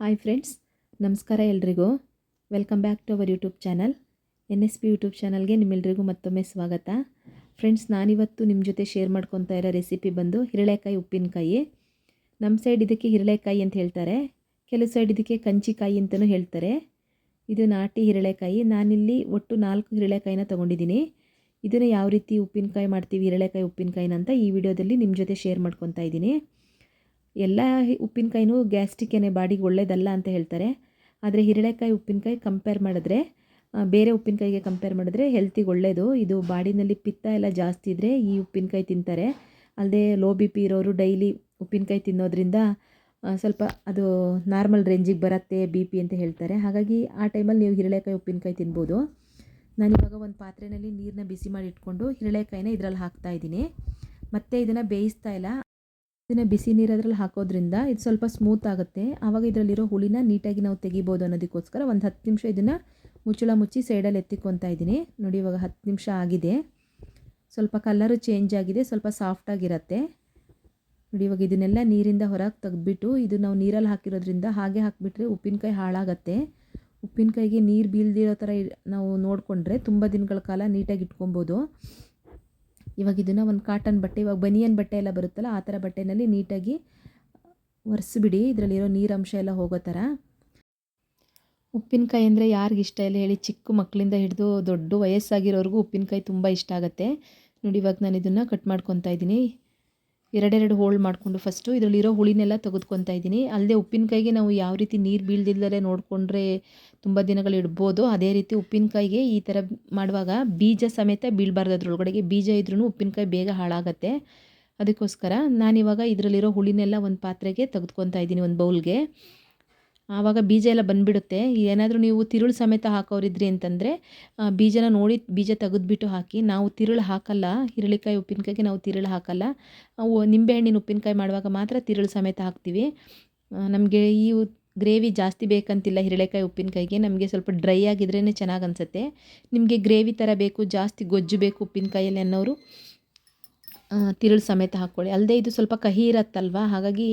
Hi friends, ನಮಸ್ಕಾರ ಎಲ್ರಿಗೂ. Welcome back to our YouTube channel. NSP YouTube ಚಾನಲ್ಗೆ ನಿಮ್ಮೆಲ್ರಿಗೂ ಮತ್ತೊಮ್ಮೆ ಸ್ವಾಗತ. ಫ್ರೆಂಡ್ಸ್, ನಾನಿವತ್ತು ನಿಮ್ಮ ಜೊತೆ ಶೇರ್ ಮಾಡ್ಕೊತಾ ಇರೋ ರೆಸಿಪಿ ಬಂದು ಹಿರಳೆಕಾಯಿ ಉಪ್ಪಿನಕಾಯಿ. ನಮ್ಮ ಸೈಡ್ ಇದಕ್ಕೆ ಹಿರಳೆಕಾಯಿ ಅಂತ ಹೇಳ್ತಾರೆ, ಕೆಲವು ಸೈಡ್ ಇದಕ್ಕೆ ಕಂಚಿಕಾಯಿ ಅಂತಲೂ ಹೇಳ್ತಾರೆ. ಇದು ನಾಟಿ ಹಿರಳೆಕಾಯಿ. ನಾನಿಲ್ಲಿ ಒಟ್ಟು 4 ಹಿರಳೆಕಾಯಿನ ತೊಗೊಂಡಿದ್ದೀನಿ. ಇದನ್ನು ಯಾವ ರೀತಿ ಉಪ್ಪಿನಕಾಯಿ ಮಾಡ್ತೀವಿ, ಹಿರಳೆಕಾಯಿ ಉಪ್ಪಿನಕಾಯಿನ ಅಂತ ಈ ವಿಡಿಯೋದಲ್ಲಿ ನಿಮ್ಮ ಜೊತೆ ಶೇರ್ ಮಾಡ್ಕೊತಾ ಇದ್ದೀನಿ. ಎಲ್ಲ ಉಪ್ಪಿನಕಾಯಿನೂ ಗ್ಯಾಸ್ಟ್ರಿಕ್ಕೇನೆ, ಬಾಡಿಗೆ ಒಳ್ಳೇದಲ್ಲ ಅಂತ ಹೇಳ್ತಾರೆ. ಆದರೆ ಹಿರಳೆಕಾಯಿ ಉಪ್ಪಿನಕಾಯಿ ಕಂಪೇರ್ ಮಾಡಿದ್ರೆ, ಬೇರೆ ಉಪ್ಪಿನಕಾಯಿಗೆ ಕಂಪೇರ್ ಮಾಡಿದ್ರೆ ಹೆಲ್ತಿಗೆ ಒಳ್ಳೆಯದು. ಇದು ಬಾಡಿನಲ್ಲಿ ಪಿತ್ತ ಎಲ್ಲ ಜಾಸ್ತಿ ಇದ್ದರೆ ಈ ಉಪ್ಪಿನಕಾಯಿ ತಿಂತಾರೆ. ಅಲ್ಲದೆ ಲೋ ಬಿ ಪಿ ಇರೋರು ಡೈಲಿ ಉಪ್ಪಿನಕಾಯಿ ತಿನ್ನೋದ್ರಿಂದ ಸ್ವಲ್ಪ ಅದು ನಾರ್ಮಲ್ ರೇಂಜಿಗೆ ಬರುತ್ತೆ ಬಿ ಪಿ ಅಂತ ಹೇಳ್ತಾರೆ. ಹಾಗಾಗಿ ಆ ಟೈಮಲ್ಲಿ ನೀವು ಹಿರಳೆಕಾಯಿ ಉಪ್ಪಿನಕಾಯಿ ತಿನ್ಬೋದು. ನಾನಿವಾಗ ಒಂದು ಪಾತ್ರೆಯಲ್ಲಿ ನೀರನ್ನ ಬಿಸಿ ಮಾಡಿ ಇಟ್ಕೊಂಡು ಹಿರಳೆಕಾಯಿನ ಇದರಲ್ಲಿ ಹಾಕ್ತಾಯಿದ್ದೀನಿ. ಮತ್ತು ಇದನ್ನು ಬೇಯಿಸ್ತಾ ಇಲ್ಲ. ಇದನ್ನು ಬಿಸಿ ನೀರದ್ರಲ್ಲಿ ಹಾಕೋದ್ರಿಂದ ಇದು ಸ್ವಲ್ಪ ಸ್ಮೂತ್ ಆಗುತ್ತೆ. ಆವಾಗ ಇದರಲ್ಲಿರೋ ಹುಳಿನ ನೀಟಾಗಿ ನಾವು ತೆಗಿಬೋದು ಅನ್ನೋದಕ್ಕೋಸ್ಕರ ಒಂದು 10 ನಿಮಿಷ ಇದನ್ನು ಮುಚ್ಚಳ ಮುಚ್ಚಿ ಸೈಡಲ್ಲಿ ಎತ್ತಿಕೊತಾ ಇದ್ದೀನಿ. ನೋಡಿ, ಇವಾಗ 10 ನಿಮಿಷ ಆಗಿದೆ. ಸ್ವಲ್ಪ ಕಲರು ಚೇಂಜ್ ಆಗಿದೆ, ಸ್ವಲ್ಪ ಸಾಫ್ಟಾಗಿರುತ್ತೆ. ನೋಡಿ, ಇವಾಗ ಇದನ್ನೆಲ್ಲ ನೀರಿಂದ ಹೊರಗೆ ತೆಗೆದ್ಬಿಟ್ಟು, ಇದು ನಾವು ನೀರಲ್ಲಿ ಹಾಕಿರೋದ್ರಿಂದ ಹಾಗೆ ಹಾಕಿಬಿಟ್ರೆ ಉಪ್ಪಿನಕಾಯಿ ಹಾಳಾಗತ್ತೆ. ಉಪ್ಪಿನಕಾಯಿಗೆ ನೀರು ಬೀಳ್ದಿರೋ ಥರ ನಾವು ನೋಡಿಕೊಂಡ್ರೆ ತುಂಬ ದಿನಗಳ ಕಾಲ ನೀಟಾಗಿ ಇಟ್ಕೊಬೋದು. ಇವಾಗ ಇದನ್ನು ಒಂದು ಕಾಟನ್ ಬಟ್ಟೆ, ಇವಾಗ ಬನಿಯನ್ ಬಟ್ಟೆ ಎಲ್ಲ ಬರುತ್ತಲ್ಲ, ಆ ಥರ ಬಟ್ಟೆನಲ್ಲಿ ನೀಟಾಗಿ ಒರೆಸ್ಬಿಡಿ, ಇದರಲ್ಲಿರೋ ನೀರಂಶ ಎಲ್ಲ ಹೋಗೋ ಥರ. ಉಪ್ಪಿನಕಾಯಿ ಅಂದರೆ ಯಾರಿಗಿಷ್ಟ ಇಲ್ಲ ಹೇಳಿ? ಚಿಕ್ಕ ಮಕ್ಕಳಿಂದ ಹಿಡಿದು ದೊಡ್ಡ ವಯಸ್ಸಾಗಿರೋರಿಗೂ ಉಪ್ಪಿನಕಾಯಿ ತುಂಬ ಇಷ್ಟ ಆಗುತ್ತೆ. ನೋಡಿ, ಇವಾಗ ನಾನು ಇದನ್ನು ಕಟ್ ಮಾಡ್ಕೊತಾ ಇದ್ದೀನಿ. ಎರಡೆರಡು ಹೋಳು ಮಾಡಿಕೊಂಡು ಫಸ್ಟು ಇದರಲ್ಲಿರೋ ಹುಳಿನೆಲ್ಲ ತೆಗೆದುಕೊತಾ ಇದ್ದೀನಿ. ಅಲ್ಲದೆ ಉಪ್ಪಿನಕಾಯಿಗೆ ನಾವು ಯಾವ ರೀತಿ ನೀರು ಬೀಳ್ದಿಲ್ಲದೆ ನೋಡಿಕೊಂಡ್ರೆ ತುಂಬ ದಿನಗಳು ಇಡ್ಬೋದು, ಅದೇ ರೀತಿ ಉಪ್ಪಿನಕಾಯಿಗೆ ಈ ಥರ ಮಾಡುವಾಗ ಬೀಜ ಸಮೇತ ಬೀಳಬಾರ್ದು. ಅದರೊಳಗಡೆಗೆ ಬೀಜ ಇದ್ರೂ ಉಪ್ಪಿನಕಾಯಿ ಬೇಗ ಹಾಳಾಗತ್ತೆ. ಅದಕ್ಕೋಸ್ಕರ ನಾನಿವಾಗ ಇದರಲ್ಲಿರೋ ಹುಳಿನೆಲ್ಲ ಒಂದು ಪಾತ್ರೆಗೆ ತೆಗೆದುಕೊತಾ ಇದ್ದೀನಿ, ಒಂದು ಬೌಲ್ಗೆ. ಆವಾಗ ಬೀಜ ಎಲ್ಲ ಬಂದುಬಿಡುತ್ತೆ. ಏನಾದರೂ ನೀವು ತಿರುಳು ಸಮೇತ ಹಾಕೋರಿದ್ರಿ ಅಂತಂದರೆ ಬೀಜನ ನೋಡಿ ಬೀಜ ತೆಗೆದುಬಿಟ್ಟು ಹಾಕಿ. ನಾವು ತಿರುಳು ಹಾಕಲ್ಲ, ಹಿರಳಿಕಾಯಿ ಉಪ್ಪಿನಕಾಯಿಗೆ ನಾವು ತಿರುಳು ಹಾಕಲ್ಲ. ನಿಂಬೆಹಣ್ಣಿನ ಉಪ್ಪಿನಕಾಯಿ ಮಾಡುವಾಗ ಮಾತ್ರ ತಿರುಳು ಸಮೇತ ಹಾಕ್ತೀವಿ. ನಮಗೆ ಈ ಗ್ರೇವಿ ಜಾಸ್ತಿ ಬೇಕಂತಿಲ್ಲ ಹಿರಳೆಕಾಯಿ ಉಪ್ಪಿನಕಾಯಿಗೆ. ನಮಗೆ ಸ್ವಲ್ಪ ಡ್ರೈ ಆಗಿದ್ರೇ ಚೆನ್ನಾಗಿ ಅನಿಸುತ್ತೆ. ನಿಮಗೆ ಗ್ರೇವಿ ಥರ ಬೇಕು, ಜಾಸ್ತಿ ಗೊಜ್ಜು ಬೇಕು ಉಪ್ಪಿನಕಾಯಲ್ಲಿ ಅನ್ನೋರು ತಿರುಳು ಸಮೇತ ಹಾಕ್ಕೊಳ್ಳಿ. ಅಲ್ಲದೆ ಇದು ಸ್ವಲ್ಪ ಕಹಿ ಇರತ್ತಲ್ವ, ಹಾಗಾಗಿ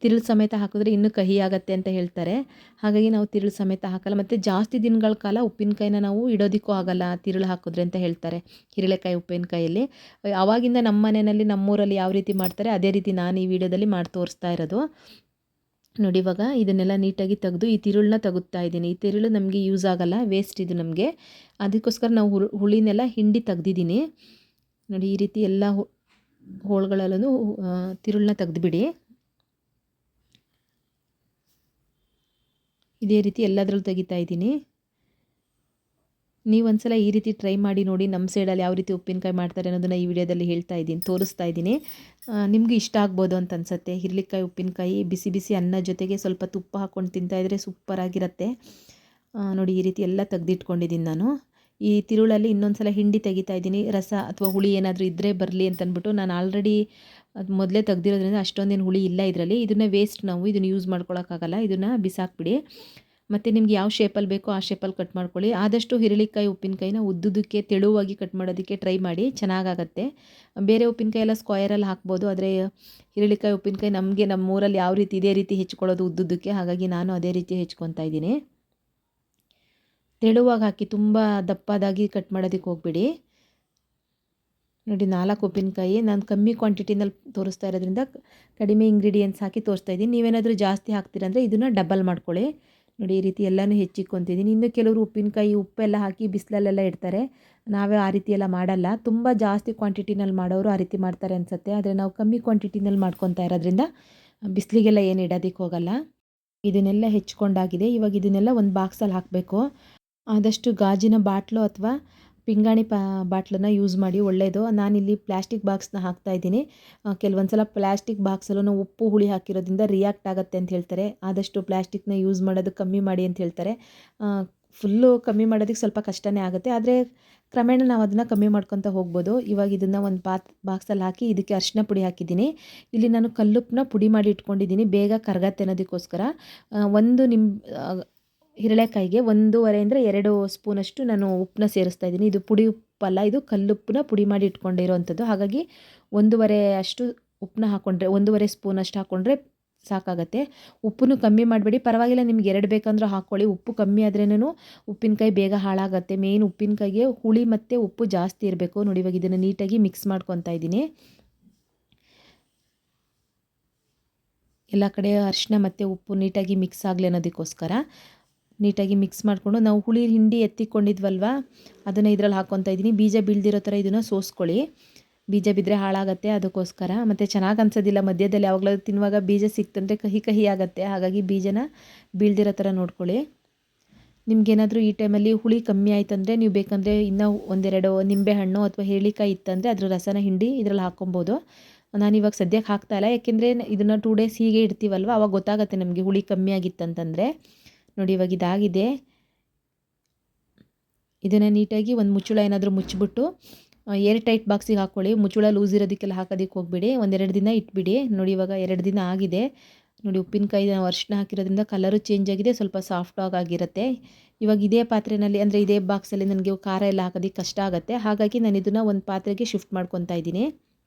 ತಿರುಳು ಸಮೇತ ಹಾಕಿದ್ರೆ ಇನ್ನೂ ಕಹಿ ಆಗುತ್ತೆ ಅಂತ ಹೇಳ್ತಾರೆ. ಹಾಗಾಗಿ ನಾವು ತಿರುಳು ಸಮೇತ ಹಾಕಲ್ಲ. ಮತ್ತು ಜಾಸ್ತಿ ದಿನಗಳ ಕಾಲ ಉಪ್ಪಿನಕಾಯಿನ ನಾವು ಇಡೋದಕ್ಕೂ ಆಗಲ್ಲ ತಿರುಳು ಹಾಕಿದ್ರೆ ಅಂತ ಹೇಳ್ತಾರೆ ಹಿರಳೆಕಾಯಿ ಉಪ್ಪಿನಕಾಯಲ್ಲಿ. ಆವಾಗಿಂದ ನಮ್ಮ ಮನೆಯಲ್ಲಿ, ನಮ್ಮೂರಲ್ಲಿ ಯಾವ ರೀತಿ ಮಾಡ್ತಾರೆ ಅದೇ ರೀತಿ ನಾನು ಈ ವಿಡಿಯೋದಲ್ಲಿ ಮಾಡಿ ತೋರಿಸ್ತಾ ಇರೋದು. ನೋಡಿ, ಇವಾಗ ಇದನ್ನೆಲ್ಲ ನೀಟಾಗಿ ತೆಗೆದು ಈ ತಿರುಳನ್ನ ತೆಗುತ್ತಾ ಇದ್ದೀನಿ. ಈ ತಿರುಳು ನಮಗೆ ಯೂಸ್ ಆಗಲ್ಲ, ವೇಸ್ಟ್ ಇದು ನಮಗೆ. ಅದಕ್ಕೋಸ್ಕರ ನಾವು ಹುಳಿನೆಲ್ಲ ಹಿಂಡಿ ತೆಗ್ದಿದ್ದೀನಿ. ನೋಡಿ, ಈ ರೀತಿ ಎಲ್ಲ ಹೋಳುಗಳಲ್ಲೂ ತಿರುಳನ್ನ ತೆಗೆದುಬಿಡಿ. ಇದೇ ರೀತಿ ಎಲ್ಲದರಲ್ಲೂ ತೆಗಿತಾ ಇದ್ದೀನಿ. ನೀವು ಒಂದ್ಸಲ ಈ ರೀತಿ ಟ್ರೈ ಮಾಡಿ ನೋಡಿ. ನಮ್ಮ ಸೈಡಲ್ಲಿ ಯಾವ ರೀತಿ ಉಪ್ಪಿನಕಾಯಿ ಮಾಡ್ತಾರೆ ಅನ್ನೋದನ್ನು ಈ ವಿಡಿಯೋದಲ್ಲಿ ತೋರಿಸ್ತಾ ಇದ್ದೀನಿ. ನಿಮಗೂ ಇಷ್ಟ ಆಗ್ಬೋದು ಅಂತ ಅನಿಸುತ್ತೆ. ಹಿರಳಿಕಾಯಿ ಉಪ್ಪಿನಕಾಯಿ ಬಿಸಿ ಬಿಸಿ ಅನ್ನ ಜೊತೆಗೆ ಸ್ವಲ್ಪ ತುಪ್ಪ ಹಾಕ್ಕೊಂಡು ತಿಂತಾಯಿದ್ರೆ ಸೂಪರಾಗಿರುತ್ತೆ. ನೋಡಿ, ಈ ರೀತಿ ಎಲ್ಲ ತೆಗೆದಿಟ್ಕೊಂಡಿದ್ದೀನಿ ನಾನು. ಈ ತಿರುಳಲ್ಲಿ ಇನ್ನೊಂದು ಸಲ ಹಿಂಡಿ ತೆಗಿತಾ ಇದ್ದೀನಿ. ರಸ ಅಥವಾ ಹುಳಿ ಏನಾದರೂ ಇದ್ದರೆ ಬರಲಿ ಅಂತಂದ್ಬಿಟ್ಟು ನಾನು ಆಲ್ರೆಡಿ ಅದು ಮೊದಲೇ ತೆಗ್ದಿರೋದ್ರಿಂದ ಅಷ್ಟೊಂದೇನು ಹುಳಿ ಇಲ್ಲ ಇದರಲ್ಲಿ. ಇದನ್ನು ವೇಸ್ಟ್, ನಾವು ಇದನ್ನು ಯೂಸ್ ಮಾಡ್ಕೊಳಕ್ಕಾಗಲ್ಲ, ಇದನ್ನು ಬಿಸಾಕ್ಬಿಡಿ. ಮತ್ತು ನಿಮ್ಗೆ ಯಾವ ಶೇಪಲ್ಲಿ ಬೇಕೋ ಆ ಶೇಪಲ್ಲಿ ಕಟ್ ಮಾಡ್ಕೊಳ್ಳಿ. ಆದಷ್ಟು ಹಿರಳಿಕಾಯಿ ಉಪ್ಪಿನಕಾಯಿನ ಉದ್ದುದಕ್ಕೆ ತೆಳುವಾಗಿ ಕಟ್ ಮಾಡೋದಕ್ಕೆ ಟ್ರೈ ಮಾಡಿ, ಚೆನ್ನಾಗಾಗತ್ತೆ. ಬೇರೆ ಉಪ್ಪಿನಕಾಯಿ ಎಲ್ಲ ಸ್ಕ್ವಯರಲ್ಲಿ ಹಾಕ್ಬೋದು, ಆದರೆ ಹಿರಳಿಕಾಯಿ ಉಪ್ಪಿನಕಾಯಿ ನಮಗೆ ನಮ್ಮೂರಲ್ಲಿ ಯಾವ ರೀತಿ ಇದೇ ರೀತಿ ಹೆಚ್ಕೊಳ್ಳೋದು ಉದ್ದುದಕ್ಕೆ, ಹಾಗಾಗಿ ನಾನು ಅದೇ ರೀತಿ ಹೆಚ್ಕೊತಾ ಇದ್ದೀನಿ. ತೆಳುವಾಗಿ ಹಾಕಿ, ತುಂಬ ದಪ್ಪದಾಗಿ ಕಟ್ ಮಾಡೋದಕ್ಕೆ ಹೋಗ್ಬಿಡಿ. ನೋಡಿ, 4 ಉಪ್ಪಿನಕಾಯಿ ನಾನು ಕಮ್ಮಿ ಕ್ವಾಂಟಿಟಿನಲ್ಲಿ ತೋರಿಸ್ತಾ ಇರೋದ್ರಿಂದ ಕಡಿಮೆ ಇಂಗ್ರೀಡಿಯೆಂಟ್ಸ್ ಹಾಕಿ ತೋರಿಸ್ತಾ ಇದ್ದೀನಿ. ನೀವೇನಾದರೂ ಜಾಸ್ತಿ ಹಾಕ್ತೀರಂದರೆ ಇದನ್ನು ಡಬಲ್ ಮಾಡ್ಕೊಳ್ಳಿ. ನೋಡಿ, ಈ ರೀತಿ ಎಲ್ಲನೂ ಹೆಚ್ಚಿಕ್ಕೊತಿದ್ದೀನಿ. ಇನ್ನು ಕೆಲವರು ಉಪ್ಪಿನಕಾಯಿ ಉಪ್ಪೆಲ್ಲ ಹಾಕಿ ಬಿಸಿಲಲ್ಲೆಲ್ಲ ಇಡ್ತಾರೆ. ನಾವೇ ಆ ರೀತಿ ಎಲ್ಲ ಮಾಡಲ್ಲ. ತುಂಬ ಜಾಸ್ತಿ ಕ್ವಾಂಟಿಟಿನಲ್ಲಿ ಮಾಡೋರು ಆ ರೀತಿ ಮಾಡ್ತಾರೆ ಅನಿಸುತ್ತೆ. ಆದರೆ ನಾವು ಕಮ್ಮಿ ಕ್ವಾಂಟಿಟಿನಲ್ಲಿ ಮಾಡ್ಕೊತಾ ಇರೋದ್ರಿಂದ ಬಿಸಿಲಿಗೆಲ್ಲ ಏನು ಇಡೋದಕ್ಕೆ ಹೋಗಲ್ಲ. ಇದನ್ನೆಲ್ಲ ಹೆಚ್ಕೊಂಡಾಗಿದೆ. ಇವಾಗ ಇದನ್ನೆಲ್ಲ ಒಂದು ಬಾಕ್ಸಲ್ಲಿ ಹಾಕಬೇಕು. ಆದಷ್ಟು ಗಾಜಿನ ಬಾಟ್ಲು ಅಥವಾ ಪಿಂಗಾಣಿ ಬಾಟ್ಲನ್ನು ಯೂಸ್ ಮಾಡಿ, ಒಳ್ಳೆಯದು. ನಾನಿಲ್ಲಿ ಪ್ಲಾಸ್ಟಿಕ್ ಬಾಕ್ಸ್ನ ಹಾಕ್ತಾಯಿದ್ದೀನಿ. ಕೆಲವೊಂದು ಸಲ ಪ್ಲಾಸ್ಟಿಕ್ ಬಾಕ್ಸಲ್ಲೂ ಉಪ್ಪು ಹುಳಿ ಹಾಕಿರೋದ್ರಿಂದ ರಿಯಾಕ್ಟ್ ಆಗುತ್ತೆ ಅಂತ ಹೇಳ್ತಾರೆ. ಆದಷ್ಟು ಪ್ಲಾಸ್ಟಿಕ್ನ ಯೂಸ್ ಮಾಡೋದು ಕಮ್ಮಿ ಮಾಡಿ ಅಂತ ಹೇಳ್ತಾರೆ. ಫುಲ್ಲು ಕಮ್ಮಿ ಮಾಡೋದಕ್ಕೆ ಸ್ವಲ್ಪ ಕಷ್ಟನೇ ಆಗುತ್ತೆ, ಆದರೆ ಕ್ರಮೇಣ ನಾವು ಅದನ್ನು ಕಮ್ಮಿ ಮಾಡ್ಕೊತ ಹೋಗ್ಬೋದು. ಇವಾಗ ಇದನ್ನು ಒಂದು ಬಾಕ್ಸಲ್ಲಿ ಹಾಕಿ ಇದಕ್ಕೆ ಅರಿಶಿನ ಪುಡಿ ಹಾಕಿದ್ದೀನಿ. ಇಲ್ಲಿ ನಾನು ಕಲ್ಲುಪ್ಪನ್ನ ಪುಡಿ ಮಾಡಿ ಇಟ್ಕೊಂಡಿದ್ದೀನಿ, ಬೇಗ ಕರಗತ್ತೆ ಅನ್ನೋದಕ್ಕೋಸ್ಕರ. ಒಂದು ಹಿರಳೆಕಾಯಿಗೆ 1.5 ಇಂದ 2 ಸ್ಪೂನಷ್ಟು ನಾನು ಉಪ್ಪನ್ನ ಸೇರಿಸ್ತಾ ಇದ್ದೀನಿ. ಇದು ಪುಡಿ ಉಪ್ಪಲ್ಲ, ಇದು ಕಲ್ಲುಪ್ಪನ್ನ ಪುಡಿ ಮಾಡಿ ಇಟ್ಕೊಂಡಿರೋವಂಥದ್ದು. ಹಾಗಾಗಿ 1.5 ಅಷ್ಟು ಉಪ್ಪನ್ನ ಹಾಕ್ಕೊಂಡ್ರೆ, 1.5 ಸ್ಪೂನಷ್ಟು ಹಾಕ್ಕೊಂಡ್ರೆ ಸಾಕಾಗತ್ತೆ. ಉಪ್ಪನ್ನು ಕಮ್ಮಿ ಮಾಡಬೇಡಿ, ಪರವಾಗಿಲ್ಲ, ನಿಮ್ಗೆ 2 ಬೇಕಂದ್ರೆ ಹಾಕ್ಕೊಳ್ಳಿ. ಉಪ್ಪು ಕಮ್ಮಿ ಆದ್ರೇನು ಉಪ್ಪಿನಕಾಯಿ ಬೇಗ ಹಾಳಾಗತ್ತೆ. ಮೇನ್ ಉಪ್ಪಿನಕಾಯಿಗೆ ಹುಳಿ ಮತ್ತು ಉಪ್ಪು ಜಾಸ್ತಿ ಇರಬೇಕು. ನೋಡಿ, ಇವಾಗ ಇದನ್ನು ನೀಟಾಗಿ ಮಿಕ್ಸ್ ಮಾಡ್ಕೊತಾ ಇದ್ದೀನಿ. ಎಲ್ಲ ಕಡೆ ಅರಿಶಿನ ಮತ್ತು ಉಪ್ಪು ನೀಟಾಗಿ ಮಿಕ್ಸ್ ಆಗಲಿ ಅನ್ನೋದಕ್ಕೋಸ್ಕರ ನೀಟಾಗಿ ಮಿಕ್ಸ್ ಮಾಡಿಕೊಂಡು ನಾವು ಹುಳಿ ಹಿಂಡಿ ಎತ್ತಿಕೊಂಡಿದ್ವಲ್ವ, ಅದನ್ನು ಇದರಲ್ಲಿ ಹಾಕ್ಕೊತಾ ಇದ್ದೀನಿ. ಬೀಜ ಬೀಳ್ದಿರೋ ಥರ ಇದನ್ನು ಸೋಸ್ಕೊಳ್ಳಿ. ಬೀಜ ಬಿದ್ದರೆ ಹಾಳಾಗತ್ತೆ, ಅದಕ್ಕೋಸ್ಕರ. ಮತ್ತು ಚೆನ್ನಾಗಿ ಅನ್ಸೋದಿಲ್ಲ, ಮಧ್ಯದಲ್ಲಿ ಯಾವಾಗಲೂ ತಿನ್ನುವಾಗ ಬೀಜ ಸಿಕ್ತಂದರೆ ಕಹಿ ಕಹಿ ಆಗುತ್ತೆ. ಹಾಗಾಗಿ ಬೀಜನ ಬೀಳ್ದಿರೋ ಥರ ನೋಡ್ಕೊಳ್ಳಿ. ನಿಮ್ಗೇನಾದರೂ ಈ ಟೈಮಲ್ಲಿ ಹುಳಿ ಕಮ್ಮಿ ಆಯ್ತಂದರೆ ನೀವು ಬೇಕಂದರೆ ಇನ್ನೂ 1-2 ನಿಂಬೆಹಣ್ಣು ಅಥವಾ ಹೇಳಿಕಾಯಿ ಇತ್ತಂದರೆ ಅದ್ರ ರಸನ ಹಿಂಡಿ ಇದರಲ್ಲಿ ಹಾಕ್ಕೊಬೋದು. ನಾನಿವಾಗ ಸದ್ಯಕ್ಕೆ ಹಾಕ್ತಾಯಿಲ್ಲ, ಯಾಕೆಂದರೆ ಇದನ್ನು 2 ಡೇಸ್ ಹೀಗೆ ಇಡ್ತೀವಲ್ವ, ಅವಾಗ ಗೊತ್ತಾಗುತ್ತೆ ನಮಗೆ ಹುಳಿ ಕಮ್ಮಿ ಆಗಿತ್ತಂತಂದರೆ. ನೋಡಿ, ಇವಾಗ ಇದಾಗಿದೆ. ಇದನ್ನು ನೀಟಾಗಿ ಒಂದು ಮುಚ್ಚಳ ಏನಾದರೂ ಮುಚ್ಚಿಬಿಟ್ಟು ಏರ್ ಟೈಟ್ ಬಾಕ್ಸಿಗೆ ಹಾಕ್ಕೊಳ್ಳಿ. ಮುಚ್ಚಳ ಲೂಸ್ ಇರೋದಕ್ಕೆಲ್ಲ ಹಾಕೋದಕ್ಕೆ ಹೋಗ್ಬಿಡಿ. 1-2 ದಿನ ಇಟ್ಬಿಡಿ. ನೋಡಿ, ಇವಾಗ 2 ದಿನ ಆಗಿದೆ. ನೋಡಿ, ಉಪ್ಪಿನಕಾಯಿ ನಾವು ಅರಿಶಿನ ಹಾಕಿರೋದ್ರಿಂದ ಕಲರು ಚೇಂಜ್ ಆಗಿದೆ, ಸ್ವಲ್ಪ ಸಾಫ್ಟಾಗಿ ಆಗಿರುತ್ತೆ. ಇವಾಗ ಇದೇ ಪಾತ್ರೆಯಲ್ಲಿ, ಅಂದರೆ ಇದೇ ಬಾಕ್ಸಲ್ಲಿ ನನಗೆ ಖಾರ ಎಲ್ಲ ಹಾಕೋದಕ್ಕೆ ಕಷ್ಟ ಆಗುತ್ತೆ. ಹಾಗಾಗಿ ನಾನು ಇದನ್ನು ಒಂದು ಪಾತ್ರೆಗೆ ಶಿಫ್ಟ್ ಮಾಡ್ಕೊತಾ ಇದ್ದೀನಿ.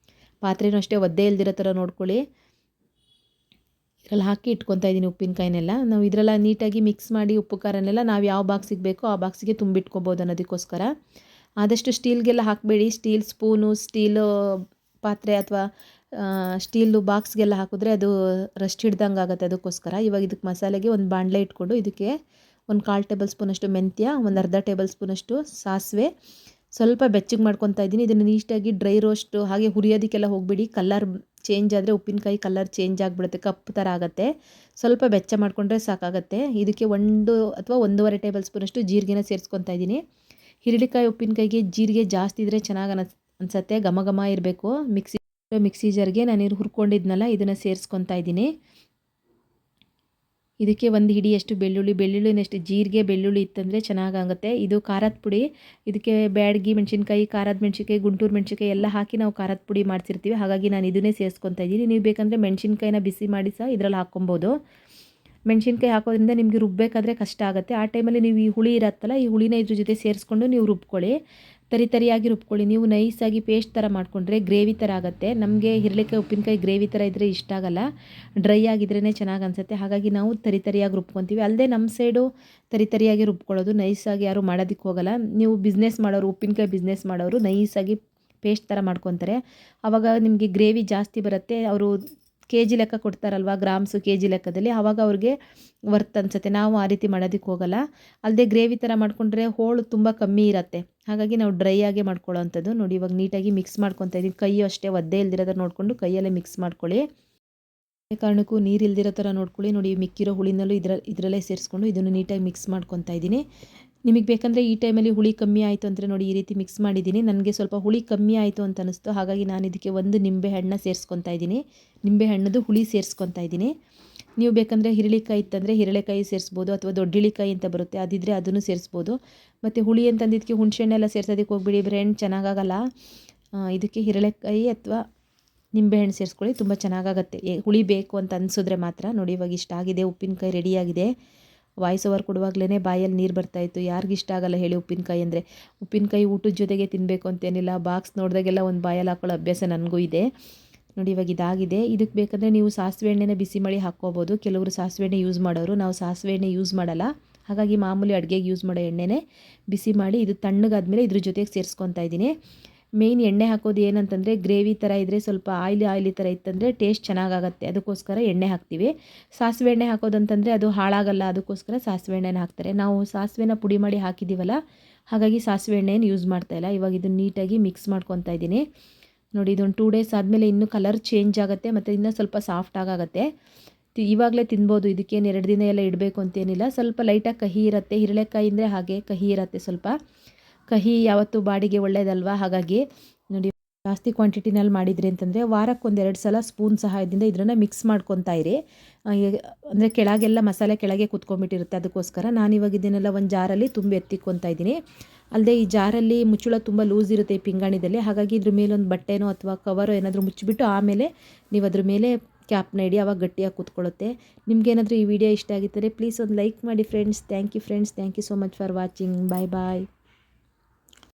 ಪಾತ್ರೆನೂ ಅಷ್ಟೇ ಒದ್ದೆ ಇಲ್ದಿರೋ ಥರ ನೋಡ್ಕೊಳ್ಳಿ. ಇದರಲ್ಲಿ ಹಾಕಿ ಇಟ್ಕೊತಾ ಇದ್ದೀನಿ ಉಪ್ಪಿನಕಾಯಿನೆಲ್ಲ. ನಾವು ಇದರೆಲ್ಲ ನೀಟಾಗಿ ಮಿಕ್ಸ್ ಮಾಡಿ ಉಪ್ಪು ಖಾರನೆಲ್ಲ ನಾವು ಯಾವ ಬಾಕ್ಸಿಗೆ ಬೇಕೋ ಆ ಬಾಕ್ಸಿಗೆ ತುಂಬಿಟ್ಕೊಬೋದು ಅನ್ನೋದಕ್ಕೋಸ್ಕರ. ಆದಷ್ಟು ಸ್ಟೀಲ್ಗೆಲ್ಲ ಹಾಕಬೇಡಿ. ಸ್ಟೀಲ್ ಸ್ಪೂನು, ಸ್ಟೀಲು ಪಾತ್ರೆ ಅಥವಾ ಸ್ಟೀಲು ಬಾಕ್ಸ್ಗೆಲ್ಲ ಹಾಕಿದ್ರೆ ಅದು ರಸ್ಟ್ ಹಿಡ್ದಂಗೆ ಆಗುತ್ತೆ. ಅದಕ್ಕೋಸ್ಕರ ಇವಾಗ ಇದಕ್ಕೆ ಮಸಾಲೆಗೆ ಒಂದು ಬಾಣಲೆ ಇಟ್ಕೊಂಡು ಇದಕ್ಕೆ 1/4 ಟೇಬಲ್ ಸ್ಪೂನಷ್ಟು ಮೆಂತ್ಯ, 1/2 ಟೇಬಲ್ ಸ್ಪೂನಷ್ಟು ಸಾಸಿವೆ, ಸ್ವಲ್ಪ ಬೆಚ್ಚಗೆ ಮಾಡ್ಕೊತಾ ಇದ್ದೀನಿ. ಇದನ್ನು ನೀಟಾಗಿ ಡ್ರೈ ರೋಸ್ಟು ಹಾಗೆ ಹುರಿಯೋದಕ್ಕೆಲ್ಲ ಹೋಗಬೇಡಿ. ಕಲರ್ ಚೇಂಜ್ ಆದರೆ ಉಪ್ಪಿನಕಾಯಿ ಕಲರ್ ಚೇಂಜ್ ಆಗಿಬಿಡುತ್ತೆ, ಕಪ್ಪು ಥರ ಆಗುತ್ತೆ. ಸ್ವಲ್ಪ ಬೆಚ್ಚ ಮಾಡಿಕೊಂಡ್ರೆ ಸಾಕಾಗುತ್ತೆ. ಇದಕ್ಕೆ 1 ಅಥವಾ 1.5 ಟೇಬಲ್ ಸ್ಪೂನಷ್ಟು ಜೀರಿಗೆನ ಸೇರಿಸ್ಕೊತಾ ಇದ್ದೀನಿ. ಹಿರಳಿಕಾಯಿ ಉಪ್ಪಿನಕಾಯಿಗೆ ಜೀರಿಗೆ ಜಾಸ್ತಿ ಇದ್ದರೆ ಚೆನ್ನಾಗಿ ಅನಿಸುತ್ತೆ, ಘಮ ಘಮ ಇರಬೇಕು. ಮಿಕ್ಸಿ ಜಾರ್ಗೆ ನಾನು ಹುರ್ಕೊಂಡಿದ್ನಲ್ಲ, ಇದನ್ನು ಸೇರಿಸ್ಕೊತಾ ಇದ್ದೀನಿ. ಇದಕ್ಕೆ 1 ಹಿಡಿಯಷ್ಟು ಬೆಳ್ಳುಳ್ಳಿನಷ್ಟು ಜೀರಿಗೆ, ಬೆಳ್ಳುಳ್ಳಿ ಇತ್ತಂದರೆ ಚೆನ್ನಾಗಾಗುತ್ತೆ. ಇದು ಖಾರದ ಪುಡಿ. ಇದಕ್ಕೆ ಬ್ಯಾಡಗಿ ಮೆಣಸಿನ್ಕಾಯಿ, ಖಾರದ ಮೆಣಸಿನ್ಕಾಯಿ, ಗುಂಟೂರು ಮೆಣಸಿನ್ಕಾಯಿ ಎಲ್ಲ ಹಾಕಿ ನಾವು ಖಾರದ ಪುಡಿ ಮಾಡ್ತಿರ್ತೀವಿ. ಹಾಗಾಗಿ ನಾನು ಇದನ್ನೇ ಸೇರಿಸ್ಕೊತಾ ಇದ್ದೀನಿ. ನೀವು ಬೇಕಂದರೆ ಮೆಣಸಿನ್ಕಾಯಿನ ಬಿಸಿ ಮಾಡಿ ಸಹ ಇದರಲ್ಲಿ ಹಾಕ್ಕೊಬೋದು. ಮೆಣಸಿನ್ಕಾಯಿ ಹಾಕೋದ್ರಿಂದ ನಿಮಗೆ ರುಬ್ಬಬೇಕಾದ್ರೆ ಕಷ್ಟ ಆಗುತ್ತೆ. ಆ ಟೈಮಲ್ಲಿ ನೀವು ಈ ಹುಳಿ ಇರತ್ತಲ್ಲ, ಈ ಹುಳಿನ ಇದ್ರ ಜೊತೆ ಸೇರಿಸ್ಕೊಂಡು ನೀವು ರುಬ್ಕೊಳ್ಳಿ. ತರಿಯಾಗಿ ರುಬ್ಕೊಳ್ಳಿ. ನೀವು ನೈಸಾಗಿ ಪೇಸ್ಟ್ ಥರ ಮಾಡಿಕೊಂಡ್ರೆ ಗ್ರೇವಿ ಥರ ಆಗುತ್ತೆ. ನಮಗೆ ಹಿರಳಿಕಾಯಿ ಉಪ್ಪಿನಕಾಯಿ ಗ್ರೇವಿ ಥರ ಇದ್ದರೆ ಇಷ್ಟ ಆಗಲ್ಲ, ಡ್ರೈ ಆಗಿದ್ರೇ ಚೆನ್ನಾಗಿ ಅನಿಸುತ್ತೆ. ಹಾಗಾಗಿ ನಾವು ತರಿಯಾಗಿ ರುಬ್ಕೊತೀವಿ. ಅಲ್ಲದೆ ನಮ್ಮ ಸೈಡು ತರಿಯಾಗಿ ರುಬ್ಕೊಳ್ಳೋದು, ನೈಸಾಗಿ ಯಾರು ಮಾಡೋದಕ್ಕೆ ಹೋಗಲ್ಲ. ನೀವು ಬಿಸ್ನೆಸ್ ಮಾಡೋರು, ಉಪ್ಪಿನಕಾಯಿ ಬಿಸ್ನೆಸ್ ಮಾಡೋರು ನೈಸಾಗಿ ಪೇಸ್ಟ್ ಥರ ಮಾಡ್ಕೊತಾರೆ. ಆವಾಗ ನಿಮಗೆ ಗ್ರೇವಿ ಜಾಸ್ತಿ ಬರುತ್ತೆ. ಅವರು ಕೆಜಿ ಲೆಕ್ಕ ಕೊಡ್ತಾರಲ್ವ, ಗ್ರಾಮ್ಸು ಕೆಜಿ ಲೆಕ್ಕದಲ್ಲಿ, ಆವಾಗ ಅವ್ರಿಗೆ ವರ್ತ್ ಅನಿಸುತ್ತೆ. ನಾವು ಆ ರೀತಿ ಮಾಡೋದಕ್ಕೆ ಹೋಗಲ್ಲ. ಅಲ್ಲದೆ ಗ್ರೇವಿ ಥರ ಮಾಡಿಕೊಂಡ್ರೆ ಹೋಳು ತುಂಬ ಕಮ್ಮಿ ಇರುತ್ತೆ. ಹಾಗಾಗಿ ನಾವು ಡ್ರೈ ಆಗೇ ಮಾಡ್ಕೊಳ್ಳೋ ಅಂಥದ್ದು. ನೋಡಿ, ಇವಾಗ ನೀಟಾಗಿ ಮಿಕ್ಸ್ ಮಾಡ್ಕೊತಾ ಇದ್ದೀನಿ. ಕೈಯು ಅಷ್ಟೇ ಒದ್ದೆ ಇಲ್ದಿರೋದ್ರ ನೋಡಿಕೊಂಡು ಕೈಯಲ್ಲೇ ಮಿಕ್ಸ್ ಮಾಡ್ಕೊಳ್ಳಿ. ಕಾರಣಕ್ಕೂ ನೀರು ಇಲ್ದಿರೋ ಥರ ನೋಡ್ಕೊಳ್ಳಿ. ನೋಡಿ, ಮಿಕ್ಕಿರೋ ಹುಳಿನಲ್ಲೂ ಇದರಲ್ಲೇ ಸೇರಿಸ್ಕೊಂಡು ಇದನ್ನು ನೀಟಾಗಿ ಮಿಕ್ಸ್ ಮಾಡ್ಕೊತಾ ಇದ್ದೀನಿ. ನಿಮಗೆ ಬೇಕಂದರೆ ಈ ಟೈಮಲ್ಲಿ ಹುಳಿ ಕಮ್ಮಿ ಆಯಿತು ಅಂದರೆ ನೋಡಿ, ಈ ರೀತಿ ಮಿಕ್ಸ್ ಮಾಡಿದ್ದೀನಿ. ನನಗೆ ಸ್ವಲ್ಪ ಹುಳಿ ಕಮ್ಮಿ ಆಯಿತು ಅಂತ ಅನಿಸ್ತು. ಹಾಗಾಗಿ ನಾನು ಇದಕ್ಕೆ 1 ನಿಂಬೆಹಣ್ಣು ಸೇರಿಸ್ಕೊತಾ ಇದ್ದೀನಿ. ನಿಂಬೆಹಣ್ಣದು ಹುಳಿ ಸೇರಿಸ್ಕೊತಾ ಇದ್ದೀನಿ. ನೀವು ಬೇಕಂದರೆ ಹಿರಳಿಕಾಯಿ ಇತ್ತಂದರೆ ಹಿರಳೆಕಾಯಿ ಸೇರಿಸ್ಬೋದು, ಅಥವಾ ದೊಡ್ಡಿಳಿಕಾಯಿ ಅಂತ ಬರುತ್ತೆ, ಅದಿದ್ದರೆ ಅದನ್ನು ಸೇರಿಸ್ಬೋದು. ಮತ್ತು ಹುಳಿ ಅಂತಂದಿದ್ದಕ್ಕೆ ಹುಣಸೆಹಣ್ಣೆಲ್ಲ ಸೇರ್ಸೋದಕ್ಕೆ ಹೋಗ್ಬಿಡಿ, ಬ್ರೆಂಡ್ ಚೆನ್ನಾಗಾಗಲ್ಲ. ಇದಕ್ಕೆ ಹಿರಳೆಕಾಯಿ ಅಥವಾ ನಿಂಬೆಹಣ್ಣು ಸೇರಿಸ್ಕೊಳ್ಳಿ, ತುಂಬ ಚೆನ್ನಾಗಾಗತ್ತೆ. ಹುಳಿ ಬೇಕು ಅಂತ ಅನಿಸಿದ್ರೆ ಮಾತ್ರ. ನೋಡಿ, ಇವಾಗ ಇಷ್ಟ ಆಗಿದೆ, ಉಪ್ಪಿನಕಾಯಿ ರೆಡಿಯಾಗಿದೆ. ವಾಯ್ಸ್ ಓವರ್ ಕೊಡುವಾಗಲೇ ಬಾಯಲ್ಲಿ ನೀರು ಬರ್ತಾಯಿತ್ತು. ಯಾರಿಗಿಷ್ಟ ಆಗಲ್ಲ ಹೇಳಿ ಉಪ್ಪಿನಕಾಯಿ ಅಂದರೆ. ಉಪ್ಪಿನಕಾಯಿ ಊಟದ ಜೊತೆಗೆ ತಿನ್ನಬೇಕು ಅಂತೇನಿಲ್ಲ, ಬಾಕ್ಸ್ ನೋಡಿದಾಗೆಲ್ಲ ಒಂದು ಬಾಯಲ್ಲಿ ಹಾಕೊಳ್ಳೋ ಅಭ್ಯಾಸ ನನಗೂ ಇದೆ. ನೋಡಿ, ಇವಾಗ ಇದಾಗಿದೆ. ಇದಕ್ಕೆ ಬೇಕಂದರೆ ನೀವು ಸಾಸಿವೆ ಎಣ್ಣೆನ ಬಿಸಿ ಮಾಡಿ ಹಾಕ್ಕೋಬೋದು. ಕೆಲವರು ಸಾಸಿವೆ ಎಣ್ಣೆ ಯೂಸ್ ಮಾಡೋರು, ನಾವು ಸಾಸಿವೆ ಎಣ್ಣೆ ಯೂಸ್ ಮಾಡಲ್ಲ. ಹಾಗಾಗಿ ಮಾಮೂಲಿ ಅಡುಗೆಗೆ ಯೂಸ್ ಮಾಡೋ ಎಣ್ಣೆನೇ ಬಿಸಿ ಮಾಡಿ ಇದು ತಣ್ಣಗಾದ್ಮೇಲೆ ಇದ್ರ ಜೊತೆಗೆ ಸೇರಿಸ್ಕೊತಾ ಇದ್ದೀನಿ. ಮೇಯ್ನ್ ಎಣ್ಣೆ ಹಾಕೋದು ಏನಂತಂದರೆ, ಗ್ರೇವಿ ಥರ ಇದ್ದರೆ ಸ್ವಲ್ಪ ಆಯ್ಲಿ ಥರ ಇತ್ತಂದರೆ ಟೇಸ್ಟ್ ಚೆನ್ನಾಗಾಗತ್ತೆ. ಅದಕ್ಕೋಸ್ಕರ ಎಣ್ಣೆ ಹಾಕ್ತೀವಿ. ಸಾಸಿವೆ ಎಣ್ಣೆ ಹಾಕೋದಂತಂದರೆ ಅದು ಹಾಳಾಗಲ್ಲ, ಅದಕ್ಕೋಸ್ಕರ ಸಾಸಿವೆ ಎಣ್ಣೆನ ಹಾಕ್ತಾರೆ. ನಾವು ಸಾಸಿವೆನ ಪುಡಿ ಮಾಡಿ ಹಾಕಿದ್ದೀವಲ್ಲ, ಹಾಗಾಗಿ ಸಾಸಿವೆ ಎಣ್ಣೆಯನ್ನು ಯೂಸ್ ಮಾಡ್ತಾಯಿಲ್ಲ. ಇವಾಗ ಇದನ್ನು ನೀಟಾಗಿ ಮಿಕ್ಸ್ ಮಾಡ್ಕೊತಾ ಇದ್ದೀನಿ. ನೋಡಿ, ಇದೊಂದು 2 ಡೇಸ್ ಆದಮೇಲೆ ಇನ್ನೂ ಕಲರ್ ಚೇಂಜ್ ಆಗುತ್ತೆ ಮತ್ತು ಇನ್ನೂ ಸ್ವಲ್ಪ ಸಾಫ್ಟಾಗುತ್ತೆ. ಇವಾಗಲೇ ತಿನ್ಬೋದು. ಇದಕ್ಕೇನು 2 ದಿನ ಎಲ್ಲ ಇಡಬೇಕು ಅಂತೇನಿಲ್ಲ. ಸ್ವಲ್ಪ ಲೈಟಾಗಿ ಕಹಿ ಇರುತ್ತೆ. ಹಿರಳೆಕಾಯಿ ಅಂದರೆ ಹಾಗೆ ಕಹಿ ಇರುತ್ತೆ. ಸ್ವಲ್ಪ ಕಹಿ ಯಾವತ್ತೂ ಬಾಡಿಗೆ ಒಳ್ಳೇದಲ್ವಾ. ಹಾಗಾಗಿ ನೋಡಿ, ಜಾಸ್ತಿ ಕ್ವಾಂಟಿಟಿನಲ್ಲಿ ಮಾಡಿದ್ರಿ ಅಂತಂದರೆ ವಾರಕ್ಕೆ 1-2 ಸಲ ಸ್ಪೂನ್ ಸಹಾಯದಿಂದ ಇದನ್ನು ಮಿಕ್ಸ್ ಮಾಡ್ಕೊತಾ ಇರಿ. ಅಂದರೆ ಕೆಳಗೆಲ್ಲ ಮಸಾಲೆ ಕೆಳಗೆ ಕುತ್ಕೊಂಡ್ಬಿಟ್ಟಿರುತ್ತೆ. ಅದಕ್ಕೋಸ್ಕರ ನಾನಿವಾಗ ಇದನ್ನೆಲ್ಲ ಒಂದು ಜಾರಲ್ಲಿ ತುಂಬಿ ಎತ್ತಿಕ್ಕೊತಾ ಇದ್ದೀನಿ. ಅಲ್ಲದೆ ಈ ಜಾರಲ್ಲಿ ಮುಚ್ಚಳ ತುಂಬ ಲೂಸ್ ಇರುತ್ತೆ ಈ ಪಿಂಗಾಣಿದಲ್ಲಿ. ಹಾಗಾಗಿ ಇದ್ರ ಮೇಲೆ ಒಂದು ಬಟ್ಟೆನೋ ಅಥವಾ ಕವರೋ ಏನಾದರೂ ಮುಚ್ಚಿಬಿಟ್ಟು ಆಮೇಲೆ ನೀವು ಅದ್ರ ಮೇಲೆ ಕ್ಯಾಪ್ನ ಇಡಿ, ಆವಾಗ ಗಟ್ಟಿಯಾಗಿ ಕೂತ್ಕೊಳ್ಳುತ್ತೆ. ನಿಮ್ಗೇನಾದರೂ ಈ ವಿಡಿಯೋ ಇಷ್ಟ ಆಗಿದ್ದರೆ ಪ್ಲೀಸ್ ಒಂದು ಲೈಕ್ ಮಾಡಿ friends. Thank you friends, thank you so much for watching. Bye bye.